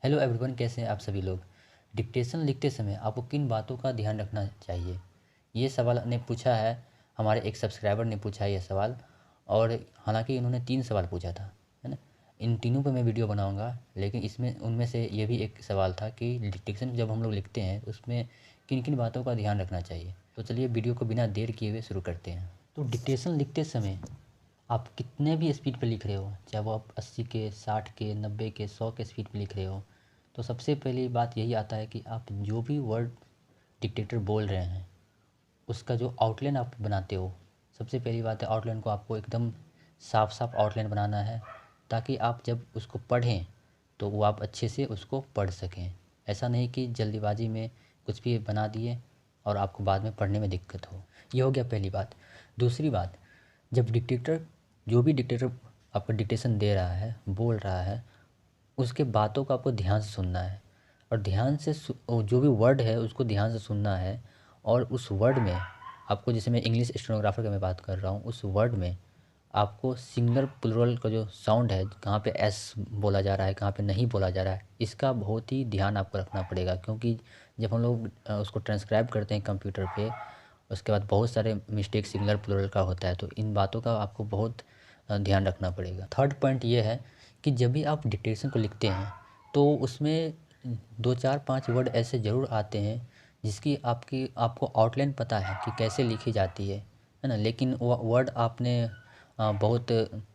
Hello everyone, कैसे हैं आप सभी लोग। डिक्टेशन लिखते समय आपको किन बातों का ध्यान रखना चाहिए, ये सवाल ने पूछा है। हमारे एक सब्सक्राइबर ने पूछा है ये सवाल। और हालांकि इन्होंने 3 सवाल पूछा था, है ना। इन तीनों पे मैं वीडियो बनाऊंगा, लेकिन इसमें उनमें से ये भी एक सवाल था कि डिक्टेशन जब हम लोग लिखते हैं उसमें किन किन बातों का ध्यान रखना चाहिए। तो चलिए वीडियो को बिना देर किए हुए शुरू करते हैं। तो डिक्टेशन लिखते समय आप कितने भी स्पीड पे लिख रहे हो, चाहे वो आप 80 के, 60 के, 90 के, 100 के स्पीड पे लिख रहे हो, तो सबसे पहली बात यही आता है कि आप जो भी वर्ड डिक्टेटर बोल रहे हैं उसका जो आउटलाइन आप बनाते हो, सबसे पहली बात है आउटलाइन को आपको एकदम साफ साफ आउटलाइन बनाना है, ताकि आप जब उसको पढ़ें तो वो आप अच्छे से उसको पढ़ सकें। ऐसा नहीं कि जल्दीबाजी में कुछ भी बना दिए और आपको बाद में पढ़ने में दिक्कत हो। ये हो गया पहली बात। दूसरी बात, जब डिक्टेटर जो भी डिक्टेटर आपको डिक्टेशन दे रहा है, बोल रहा है, उसके बातों को आपको ध्यान से सुनना है। और ध्यान से जो भी वर्ड है उसको ध्यान से सुनना है। और उस वर्ड में आपको, जैसे मैं इंग्लिश स्टेनोग्राफर की मैं बात कर रहा हूँ, उस वर्ड में आपको सिंगुलर प्लुरल का जो साउंड है, कहाँ पे एस बोला जा रहा है, कहाँ पे नहीं बोला जा रहा है, इसका बहुत ही ध्यान आपको रखना पड़ेगा। क्योंकि जब हम लोग उसको ट्रांसक्राइब करते हैं कंप्यूटर पे, उसके बाद बहुत सारे मिस्टेक सिंगुलर प्लुरल का होता है। तो इन बातों का आपको बहुत ध्यान रखना पड़ेगा। थर्ड पॉइंट ये है कि जब भी आप डिक्टेशन को लिखते हैं तो उसमें 2 4 5 वर्ड ऐसे ज़रूर आते हैं जिसकी आपको आउटलाइन पता है कि कैसे लिखी जाती है ना। लेकिन वो वर्ड आपने बहुत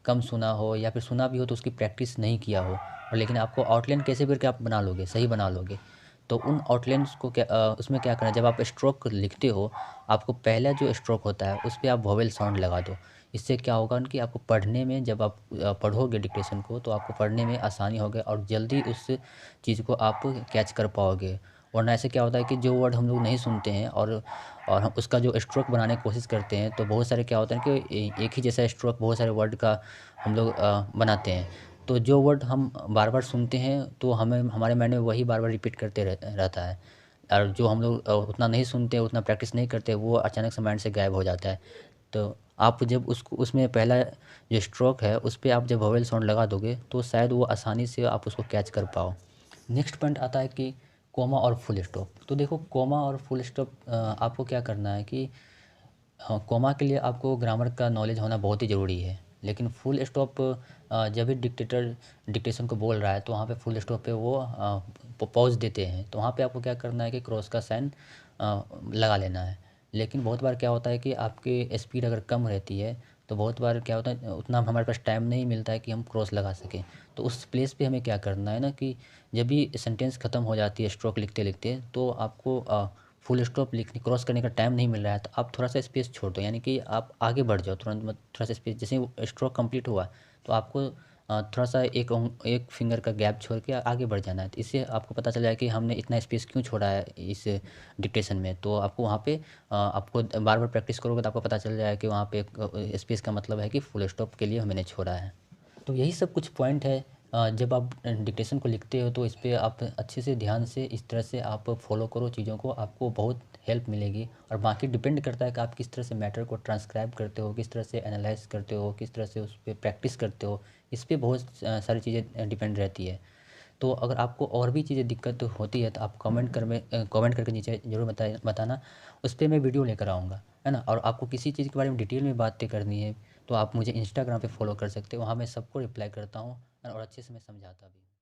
कम सुना हो, या फिर सुना भी हो तो उसकी प्रैक्टिस नहीं किया हो, और लेकिन आपको आउटलाइन कैसे भी करके आप बना लोगे, सही बना लोगे। तो उन आउटलाइन्स को उसमें क्या करना है, जब आप स्ट्रोक लिखते हो, आपको पहला जो स्ट्रोक होता है उस पे आप वोवेल साउंड लगा दो। इससे क्या होगा कि आपको पढ़ने में, जब आप पढ़ोगे डिक्टेशन को, तो आपको पढ़ने में आसानी होगी और जल्दी उस चीज़ को आप कैच कर पाओगे। वरना ऐसे क्या होता है कि जो वर्ड हम लोग नहीं सुनते हैं और हम उसका जो स्ट्रोक बनाने की कोशिश करते हैं, तो बहुत सारे क्या होता है कि एक ही जैसा स्ट्रोक बहुत सारे वर्ड का हम लोग बनाते हैं। तो जो वर्ड हम बार बार सुनते हैं तो हमें हमारे माइंड में वही बार बार रिपीट करते रहता है। और जो हम लोग उतना नहीं सुनते, उतना प्रैक्टिस नहीं करते, वो अचानक से माइंड से गायब हो जाता है। तो आप जब उसको, उसमें पहला जो स्ट्रोक है उस पे आप जब वोवेल साउंड लगा दोगे तो शायद वो आसानी से आप उसको कैच कर पाओ। नेक्स्ट पॉइंट आता है कि कोमा और फुल स्टॉप। तो देखो, कोमा और फुल स्टॉप आपको क्या करना है कि हाँ, कोमा के लिए आपको ग्रामर का नॉलेज होना बहुत ही ज़रूरी है। लेकिन फुल स्टॉप जब भी डिक्टेटर डिक्टेशन को बोल रहा है तो वहाँ पे फुल स्टॉप पे वो पॉज देते हैं, तो वहाँ पे आपको क्या करना है कि क्रॉस का साइन लगा लेना है। लेकिन बहुत बार क्या होता है कि आपकी स्पीड अगर कम रहती है तो बहुत बार क्या होता है, उतना हमारे पास टाइम नहीं मिलता है कि हम क्रॉस लगा सकें। तो उस प्लेस पे हमें क्या करना है ना, कि जब भी सेंटेंस ख़त्म हो जाती है स्ट्रोक लिखते लिखते, तो आपको फुल स्टॉप लिखने क्रॉस करने का टाइम नहीं मिल रहा है, तो आप थोड़ा सा स्पेस छोड़ दो, यानी कि आप आगे बढ़ जाओ तुरंत मत। थोड़ा सा स्पेस, जैसे ही स्ट्रोक कंप्लीट हुआ तो आपको थोड़ा सा एक फिंगर का गैप छोड़ के आगे बढ़ जाना है। तो इससे आपको पता चल जाए कि हमने इतना स्पेस क्यों छोड़ा है इस डिक्टेशन में। तो आपको वहाँ पे आपको बार बार प्रैक्टिस करोगे तो आपको पता चल जाएगा कि वहाँ पे स्पेस का मतलब है कि फुल स्टॉप के लिए मैंने छोड़ा है। तो यही सब कुछ पॉइंट है। जब आप डिक्टेशन को लिखते हो तो इस पे आप अच्छे से ध्यान से इस तरह से आप फॉलो करो चीज़ों को, आपको बहुत हेल्प मिलेगी। और बाकी डिपेंड करता है कि आप किस तरह से मैटर को ट्रांसक्राइब करते हो, किस तरह से एनालाइज करते हो, किस तरह से उस पर प्रैक्टिस करते हो। इस पे बहुत सारी चीज़ें डिपेंड रहती है। तो अगर आपको और भी चीज़ें दिक्कत होती है तो आप कमेंट करके नीचे ज़रूर बताना। उस पे मैं वीडियो लेकर आऊँगा, है ना। और आपको किसी चीज़ के बारे में डिटेल में बातें करनी है तो आप मुझे इंस्टाग्राम पे फॉलो कर सकते हो, वहाँ मैं सबको रिप्लाई करता हूँ और अच्छे से मैं समझाता भी हूँ।